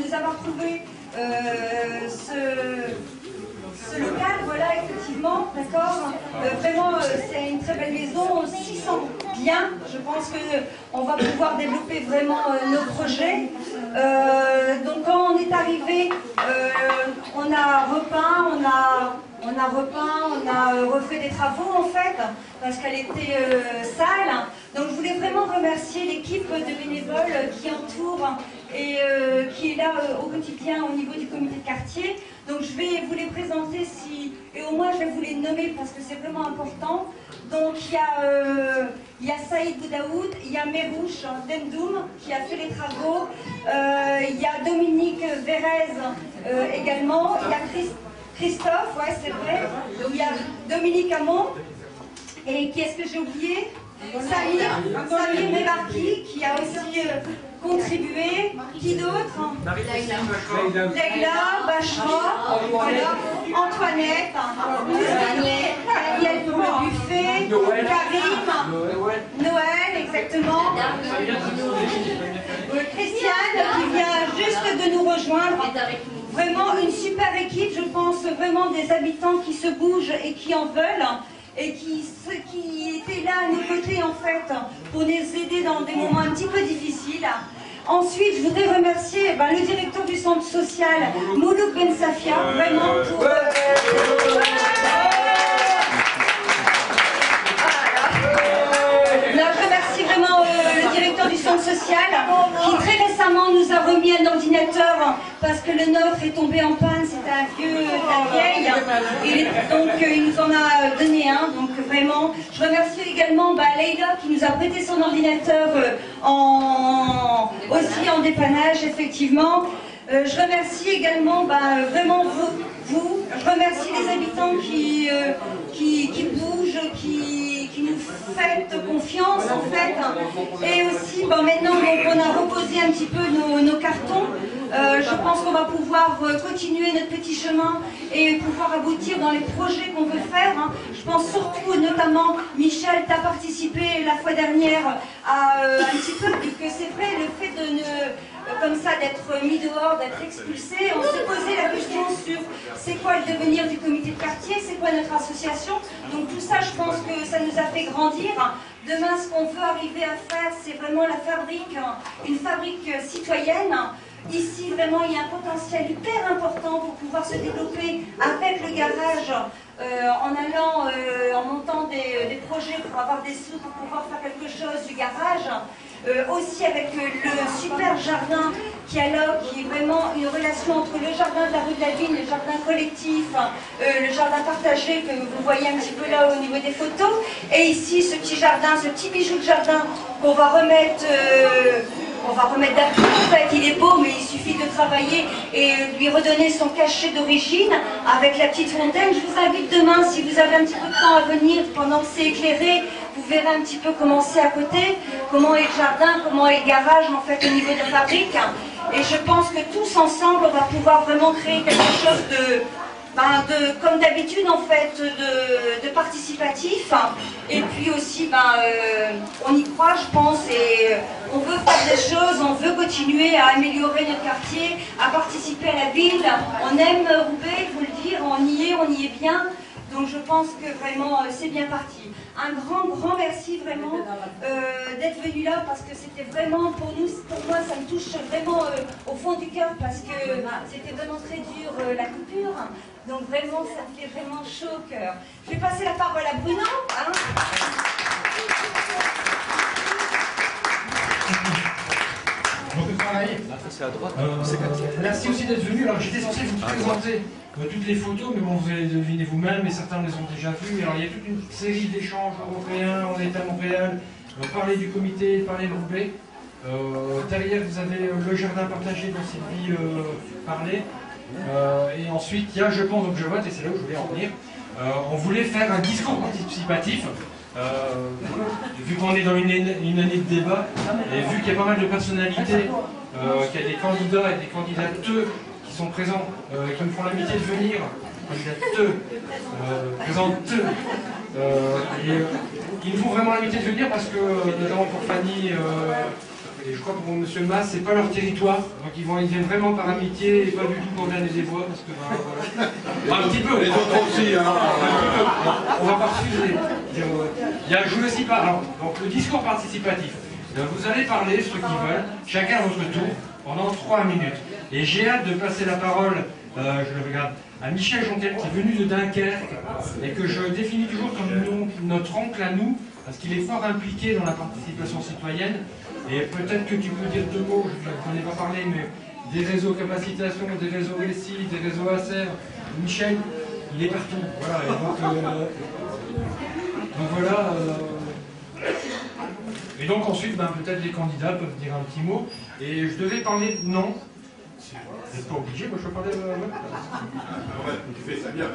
nous avoir trouvé ce local, voilà, effectivement, d'accord. Vraiment, c'est une très belle maison, on s'y sent bien. Je pense qu'on va pouvoir développer vraiment nos projets. Donc quand on est arrivé, on a repeint, on a refait des travaux en fait, parce qu'elle était sale. Donc je voulais vraiment remercier l'équipe de bénévoles qui entoure et qui est là au quotidien au niveau du comité de quartier. Donc je vais vous les présenter et au moins je vais vous les nommer parce que c'est vraiment important. Donc il y a Saïd Boudaoud, il y a Merouche Demdoum qui a fait les travaux, il y a Dominique Vérez également, il y a Christophe, ouais c'est vrai, donc il y a Dominique Hamon, et qui est-ce que j'ai oublié? Samir Mebarki qui a aussi contribué. Qui d'autre? Leïla, Bachra, Antoinette, Daniel pour le buffet, Karim, Noël, exactement. Christiane qui vient juste de nous rejoindre. Vraiment une super équipe, je pense, vraiment des habitants qui se bougent et qui en veulent. Et qui étaient là à nos côtés en fait pour nous aider dans des moments un petit peu difficiles. Ensuite, je voudrais remercier le directeur du centre social, Moulouk Ben Safia, vraiment pour... Je remercie vraiment le directeur du centre social qui très récemment nous a remis un ordinateur parce que le nôtre est tombé en panne, c'était un vieille, et donc il nous en a donné un, donc vraiment. Je remercie également Leïla qui nous a prêté son ordinateur aussi en dépannage, effectivement. Je remercie également vraiment vous. Je remercie les habitants qui bougent, qui nous faites confiance en fait. Et aussi, maintenant qu'on a reposé un petit peu nos cartons, je pense qu'on va pouvoir continuer notre petit chemin et pouvoir aboutir dans les projets qu'on veut faire. Je pense surtout, notamment, Michel, tu as participé la fois dernière à un petit peu, puisque c'est vrai, le fait de comme ça d'être mis dehors, d'être expulsé, on s'est posé la question sur c'est quoi le devenir du comité de quartier, c'est quoi notre association. Donc tout ça, je pense que ça nous a fait grandir. Demain, ce qu'on veut arriver à faire, c'est vraiment une fabrique citoyenne. Ici, vraiment, il y a un potentiel hyper important pour pouvoir se développer avec le garage, en montant des projets pour avoir des sous, pour pouvoir faire quelque chose du garage. Aussi avec le super jardin qui est vraiment une relation entre le jardin de la rue de la Vigne, le jardin collectif, le jardin partagé que vous voyez un petit peu là au niveau des photos, et ici ce petit jardin, ce petit bijou de jardin qu'on va remettre d'après. En fait, il est beau, mais il suffit de travailler et lui redonner son cachet d'origine avec la petite fontaine. Je vous invite demain, si vous avez un petit peu de temps à venir, pendant que c'est éclairé, vous verrez un petit peu comment c'est à côté, comment est le jardin, comment est le garage en fait au niveau de la fabrique. Et je pense que tous ensemble, on va pouvoir vraiment créer quelque chose comme d'habitude en fait, de participatif. Et puis aussi, on y croit, je pense, et on veut faire des choses, on veut continuer à améliorer notre quartier, à participer à la ville. On aime Roubaix, il faut le dire, on y est bien. Donc je pense que vraiment c'est bien parti. Un grand merci vraiment d'être venu là parce que c'était vraiment pour moi ça me touche vraiment au fond du cœur parce que c'était vraiment très dur la coupure. Donc vraiment ça me fait vraiment chaud au cœur. Je vais passer la parole à Bruno. C'est à droite. Merci aussi d'être venu. Alors j'étais censé vous présenter toutes les photos, mais bon, vous allez deviner vous-même, et certains les ont déjà vues. Alors il y a toute une série d'échanges européens, on est à Montréal, parler du comité, parler de Roubaix. Derrière vous avez le jardin partagé dont Sylvie parlait. Et ensuite il y a, je pense, donc je vote, et c'est là où je voulais en venir. On voulait faire un discours participatif. Vu qu'on est dans une année de débat, et vu qu'il y a pas mal de personnalités, qu'il y a des candidats et des candidates qui sont présents, qui me font l'amitié de venir, qui nous font vraiment l'amitié de venir parce que, notamment pour Fanny, Et je crois que pour M. Mas, c'est pas leur territoire, donc ils viennent vraiment par amitié et pas du tout pour gagner des voix, parce que voilà. Un petit peu. Les autres aussi, hein. On va pas refuser. Je voulais aussi parler. Donc le discours participatif. Vous allez parler, ceux qui veulent, chacun à votre tour, pendant 3 minutes. Et j'ai hâte de passer la parole, je le regarde, à Michel Jonquel, qui est venu de Dunkerque, et que je définis toujours comme notre oncle à nous, parce qu'il est fort impliqué dans la participation citoyenne. Et peut-être que tu peux dire 2 mots, je n'en ai pas parlé, mais des réseaux capacitation, des réseaux récits, des réseaux ACER. Michel, il est partout. Voilà, et donc voilà. Et donc ensuite, peut-être les candidats peuvent dire un petit mot. Et je devais parler de non. Vous n'êtes pas obligé, moi je peux parler Tu fais ça bien.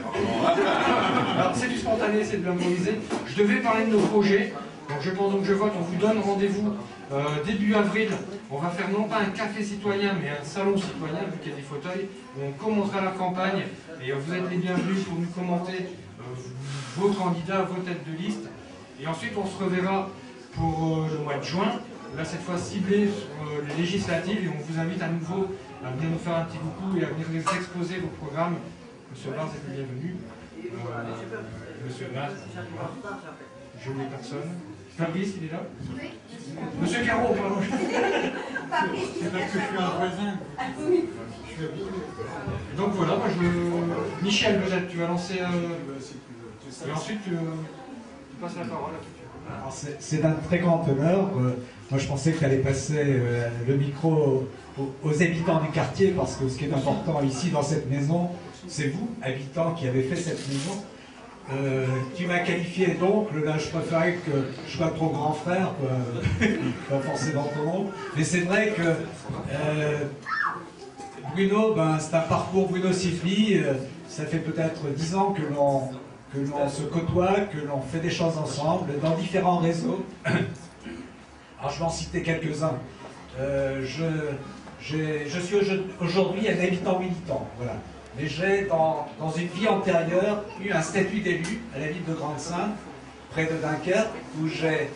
Alors c'est du spontané, c'est de l'improvisé. Je devais parler de nos projets. Donc pendant que je vote, on vous donne rendez-vous début avril. On va faire non pas un café citoyen, mais un salon citoyen, vu qu'il y a des fauteuils. On commentera la campagne et vous êtes les bienvenus pour nous commenter vos candidats, vos têtes de liste. Et ensuite, on se reverra pour le mois de juin. Là, cette fois ciblé sur les législatives, et on vous invite à nouveau à venir nous faire un petit coucou et à venir nous exposer vos programmes. Monsieur Barz est le bienvenu. Monsieur Mas, je n'ai personne. Fabrice, il est là? Oui. Monsieur Caro, pardon. C'est parce que je suis un voisin. Donc voilà, Michel, peut-être, tu vas lancer... Et ensuite, tu passes la parole à quelqu'un. C'est d'un très grand honneur. Moi, je pensais que tu allais passer le micro aux habitants du quartier, parce que ce qui est important ici, dans cette maison, c'est vous, habitants, qui avez fait cette maison. Tu m'as qualifié d'oncle, là je préférais que je sois ton grand frère, quoi. Pas forcément ton oncle. Mais c'est vrai que Bruno, c'est un parcours Bruno Sifli, ça fait peut-être 10 ans que l'on se côtoie, que l'on fait des choses ensemble, dans différents réseaux. Alors je vais en citer quelques-uns. Je suis aujourd'hui un habitant militant, voilà. Mais j'ai, dans une vie antérieure, eu un statut d'élu à la ville de Grande-Synthe, près de Dunkerque, où j'ai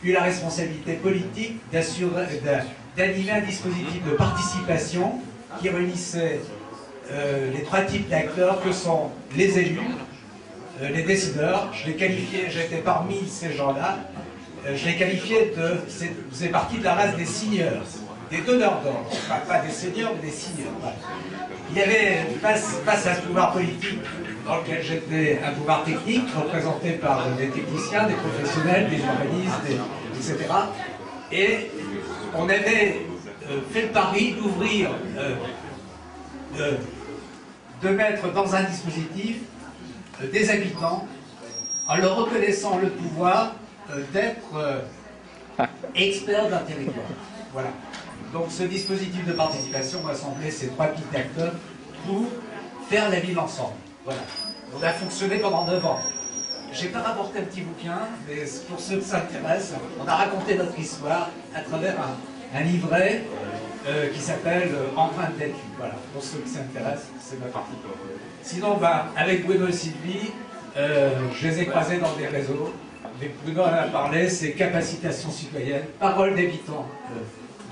eu la responsabilité politique d'animer un dispositif de participation qui réunissait les 3 types d'acteurs que sont les élus, les décideurs. Je les qualifiais, j'étais parmi ces gens-là, je les qualifiais c'est partie de la race des signeurs, des donneurs d'ordre, pas des seigneurs, mais des signeurs. Voilà. Il y avait, face à ce pouvoir politique, dans lequel j'étais un pouvoir technique, représenté par des techniciens, des professionnels, des urbanistes, etc. Et on avait fait le pari d'ouvrir, de mettre dans un dispositif des habitants, en leur reconnaissant le pouvoir d'être experts d'un territoire. Voilà. Donc ce dispositif de participation va rassembler ces 3 petits acteurs pour faire la ville ensemble. Voilà. On a fonctionné pendant 9 ans. J'ai pas rapporté un petit bouquin, mais pour ceux qui s'intéressent, on a raconté notre histoire à travers un livret qui s'appelle Empreinte d'études. Voilà. Pour ceux qui s'intéressent, c'est ma partie. Sinon, avec Bruno et Sylvie, je les ai croisés dans des réseaux. Mais Bruno en a parlé, c'est capacitation citoyenne, parole d'habitants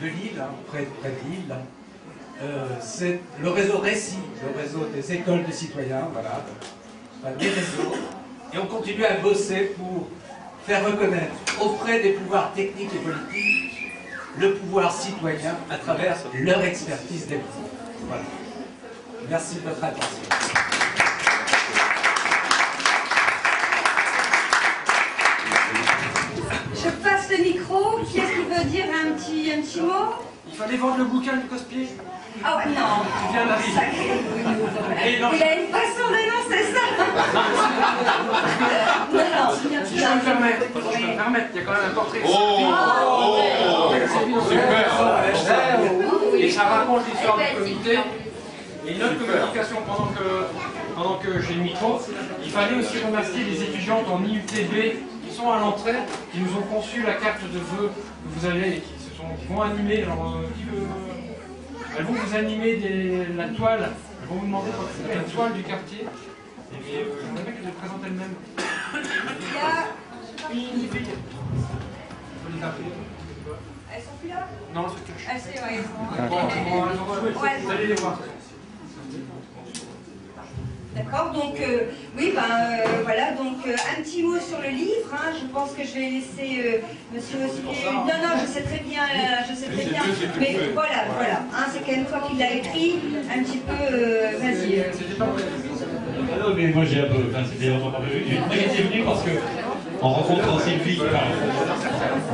de Lille, près de Lille. C'est le réseau Récit, le réseau des écoles de citoyens, voilà, des réseaux. Et on continue à bosser pour faire reconnaître auprès des pouvoirs techniques et politiques le pouvoir citoyen à travers leur expertise des pouvoirs. Voilà. Merci de votre attention. Je passe le micro. Qui est-ce qui veut dire un petit mot? Il fallait vendre le bouquin du cosplay. Ah ouais, non. Tu viens d'arriver. Sacré Bruno. Il a une façon d'énoncer ça. Non, Si je peux me permettre, il y a quand même un portrait. Super. Et ça raconte l'histoire du comité. Et une autre communication pendant que j'ai le micro, il fallait aussi remercier les étudiantes en IUTB qui sont à l'entrée, qui nous ont conçu la carte de vœux que vous avez, qui vont animer. Alors, elles vont vous animer la toile, elles vont vous demander de participer à la toile du quartier. Et puis, j'aimerais bien qu'elles se présentent elles-mêmes. il y a une... Elles sont plus là? Non, c'est caché. Elles sont, ouais, elles sont. Bon, vous allez les voir. D'accord, donc oui, voilà, donc un petit mot sur le livre, hein, je pense que je vais laisser monsieur aussi. Non, je sais très bien, mais voilà, hein, c'est quand même toi qui l'as écrit, un petit peu, vas-y. Ah non, mais moi j'ai un peu, c'était longtemps pas prévu, j'ai venu parce que, en rencontrant Sylvie, on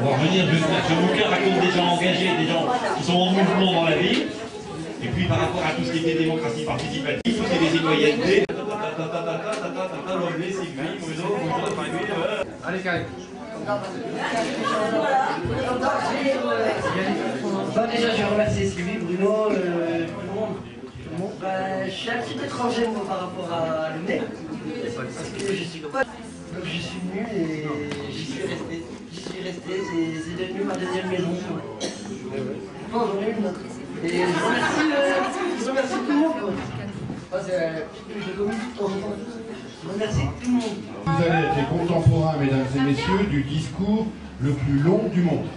va revenir, ce bouquin raconte des gens engagés, des gens qui sont en mouvement dans la ville. Et puis par rapport à tout ce qui était démocratie participative, tout ce qui est des citoyennetés, Allez, Karim. Déjà, je remercie Sylvie, Bruno, tout le monde. Je suis un petit peu étranger moi, par rapport à Lumé. Parce que je suis pas. Donc j'y suis venu et j'y suis resté. C'est devenu ma deuxième maison. Non, j'en ai une autre. Et je remercie tout le monde. Je communique de temps en temps. Je remercie tout le monde. Vous allez être les contemporains, mesdames et messieurs, du discours le plus long du monde.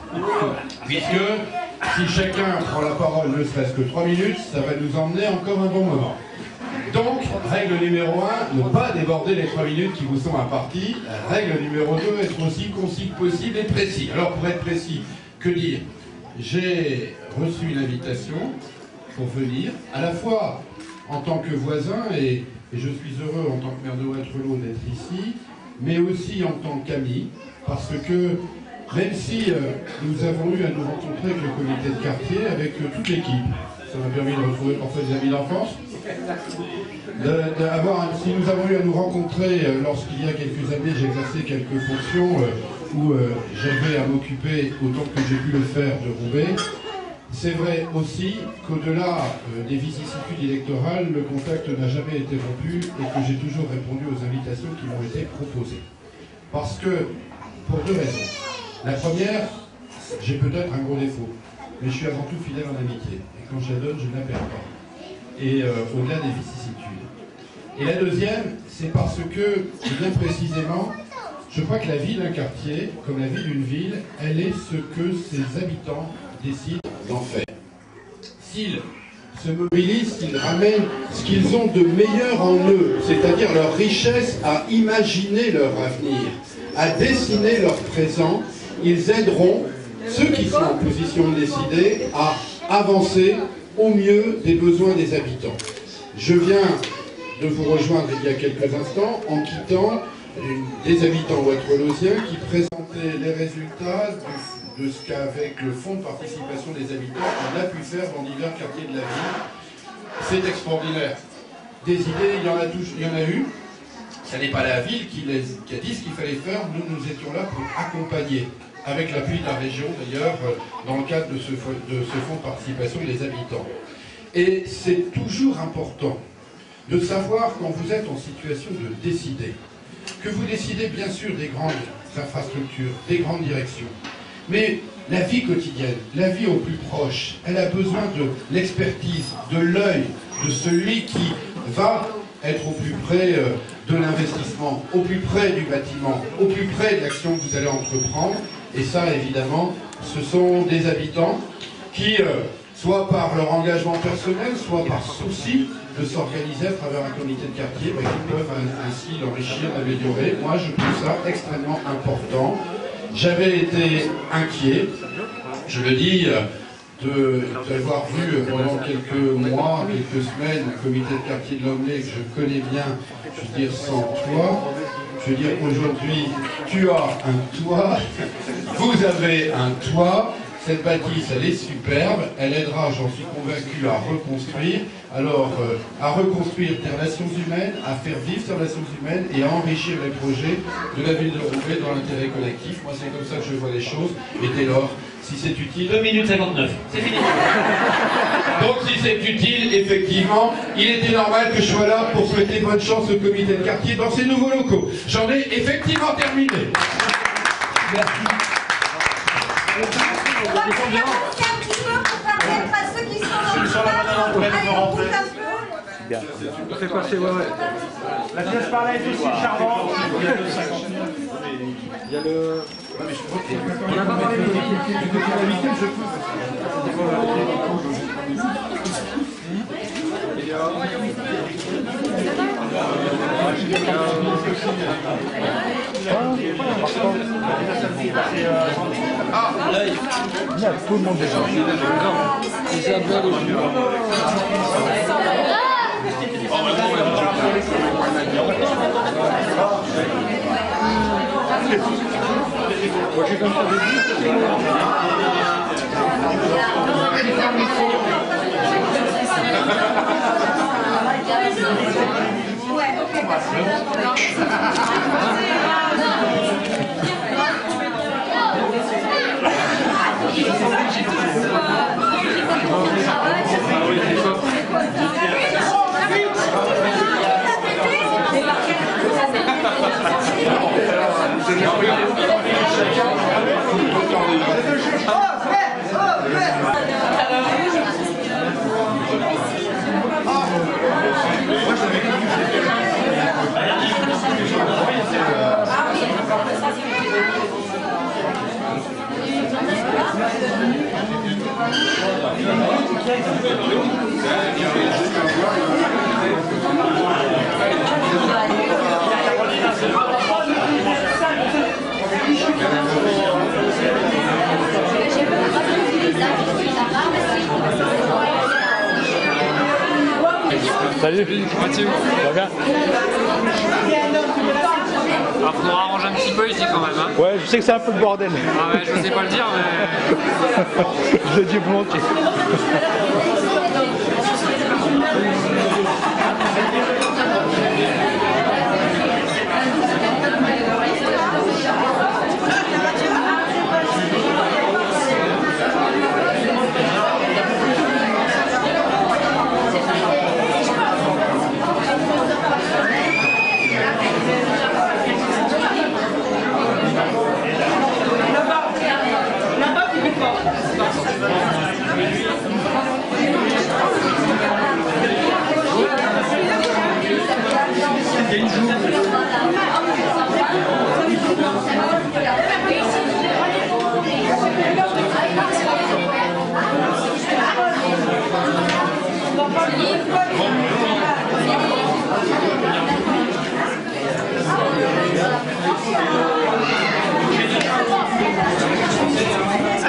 Puisque si chacun prend la parole ne serait-ce que 3 minutes, ça va nous emmener encore un bon moment. Donc, règle numéro 1, ne pas déborder les 3 minutes qui vous sont imparties. Règle numéro 2, être aussi concis que possible et précis. Alors, pour être précis, que dire? J'ai reçu une invitation pour venir, à la fois en tant que voisin, et je suis heureux en tant que maire de Wattrelos d'être ici, mais aussi en tant qu'ami, parce que même si nous avons eu à nous rencontrer avec le comité de quartier, avec toute l'équipe, ça m'a permis de retrouver parfois des amis d'enfance, si nous avons eu à nous rencontrer lorsqu'il y a quelques années, j'ai exercé quelques fonctions où j'avais à m'occuper, autant que j'ai pu le faire, de Roubaix. C'est vrai aussi qu'au-delà des vicissitudes électorales, le contact n'a jamais été rompu et que j'ai toujours répondu aux invitations qui m'ont été proposées. Parce que, pour 2 raisons. La première, j'ai peut-être un gros défaut, mais je suis avant tout fidèle en amitié. Et quand je la donne, je ne la perds pas. Et au-delà des vicissitudes. Et la deuxième, c'est parce que, bien précisément, je crois que la vie d'un quartier, comme la vie d'une ville, elle est ce que ses habitants décident d'en faire. S'ils se mobilisent, s'ils ramènent ce qu'ils ont de meilleur en eux, c'est-à-dire leur richesse à imaginer leur avenir, à dessiner leur présent, ils aideront ceux qui sont en position de décider à avancer au mieux des besoins des habitants. Je viens de vous rejoindre il y a quelques instants en quittant des habitants wattrelousiens qui présentaient les résultats de ce qu'avec le fonds de participation des habitants, on a pu faire dans divers quartiers de la ville. C'est extraordinaire. Des idées, il y en a eu. Ce n'est pas la ville qui a dit ce qu'il fallait faire. Nous étions là pour accompagner, avec l'appui de la région d'ailleurs, dans le cadre de ce fonds de participation des habitants. Et c'est toujours important de savoir quand vous êtes en situation de décider, que vous décidez bien sûr des grandes infrastructures, des grandes directions, mais la vie quotidienne, la vie au plus proche, elle a besoin de l'expertise, de l'œil de celui qui va être au plus près de l'investissement, au plus près du bâtiment, au plus près de l'action que vous allez entreprendre. Et ça, évidemment, ce sont des habitants qui, soit par leur engagement personnel, soit par souci de s'organiser à travers un comité de quartier, qui peuvent ainsi l'enrichir, l'améliorer. Moi, je trouve ça extrêmement important. J'avais été inquiet, je le dis, d'avoir vu pendant quelques mois, quelques semaines, un comité de quartier de Lomelay que je connais bien, je veux dire sans toi. Je veux dire aujourd'hui, tu as un toit, vous avez un toit. Cette bâtisse, elle est superbe, elle aidera, j'en suis convaincu, à reconstruire. Alors, à reconstruire des relations humaines, à faire vivre ces relations humaines et à enrichir les projets de la ville de Roubaix dans l'intérêt collectif. Moi, c'est comme ça que je vois les choses. Et dès lors, si c'est utile... 2 minutes 59, c'est fini. Donc, si c'est utile, effectivement, il était normal que je sois là pour souhaiter bonne chance au comité de quartier dans ces nouveaux locaux. J'en ai effectivement terminé. Merci. On va faire un petit peu pour permettre à ceux qui sont dans le salle d'aller monter un peu. C'est passé, ouais. La pièce par là est aussi charmante. Il y a le... On n'a pas parlé de tout le monde est sorti. Isabelle aussi. Moi j'ai comme ça Ouais, ok. Salut Mathieu. Ça va bien? Alors faudra arranger un petit peu ici quand même. Hein. Ouais, je sais que c'est un peu le bordel. Ah ouais, je sais pas le dire, mais... Je le dis volontiers.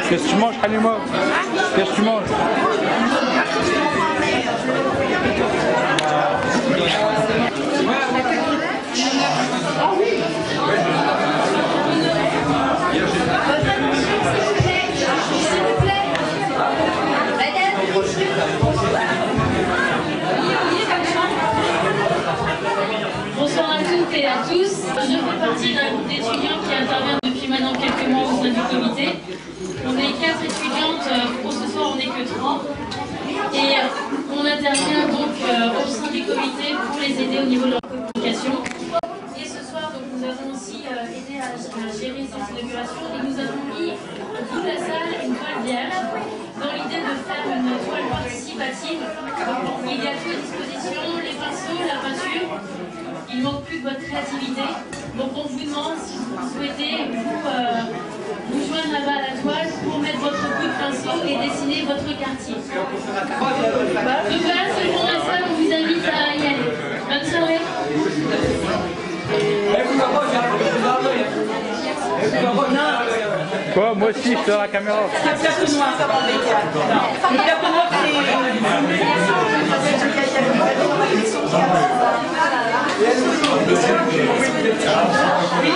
Qu'est-ce que tu manges, Halima? Qu'est-ce que tu manges? Bonsoir à toutes et à tous. Je fais partie d'un groupe d'étudiants qui intervient depuis maintenant quelques mois au sein du comité. On est 4 étudiantes, pour ce soir on n'est que 3. Et on intervient donc au sein du comité pour les aider au niveau de leur communication. Et ce soir, donc, nous avons aussi aidé à gérer cette inauguration et nous avons mis au bout de la salle une toile vierge dans l'idée de faire une toile participative. Il y a tout à disposition, les pinceaux, la peinture. Il ne manque plus que votre créativité. Donc on vous demande si vous souhaitez vous joindre là-bas à la toile pour mettre votre coup de pinceau et dessiner votre quartier. Donc voilà, c'est pour la salle, on vous invite à y aller. Bonne soirée. Quoi? Moi aussi, je suis à la caméra. Oui.